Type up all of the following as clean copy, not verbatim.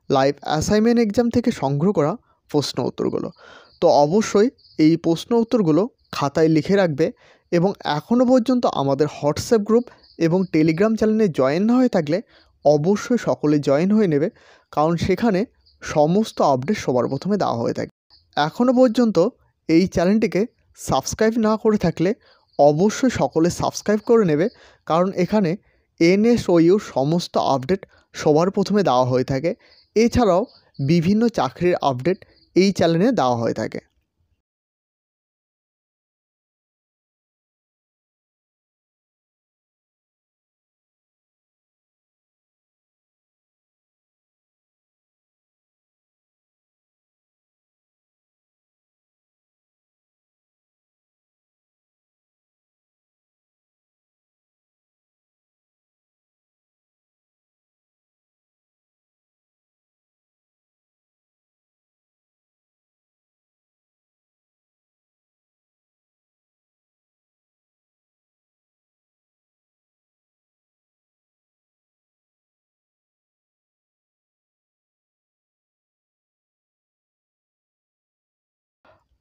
Live assignment exam থেকে সংগ্রহ করা প্রশ্ন উত্তরগুলো। তো অবশ্যই এই প্রশ্ন উত্তরগুলো খাতায় লিখে রাখবে এবং এখনও পর্যন্ত আমাদের হোয়াটসঅ্যাপ গ্রুপ এবং টেলিগ্রাম চ্যানেলে জয়েন না হয়ে থাকলে অবশ্যই সকলে জয়েন হয়ে নেবে, কারণ সেখানে সমস্ত আপডেট সবার প্রথমে দেওয়া হয়ে থাকে। এখনও পর্যন্ত এই চ্যানেলটিকে সাবস্ক্রাইব না করে থাকলে অবশ্যই সকলে সাবস্ক্রাইব করে নেবে, কারণ এখানে এনএসওইউর সমস্ত আপডেট সবার প্রথমে দেওয়া হয়ে থাকে। এছাড়াও বিভিন্ন চাকরির আপডেট এই চ্যানেলে দেওয়া হয়ে থাকে।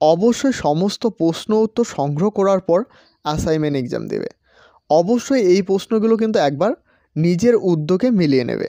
অবশ্যই সমস্ত প্রশ্ন উত্তর সংগ্রহ করার পর অ্যাসাইনমেন্ট এক্সাম দেবে। অবশ্যই এই প্রশ্নগুলো কিন্তু একবার নিজের উদ্যোগে মিলিয়ে নেবে।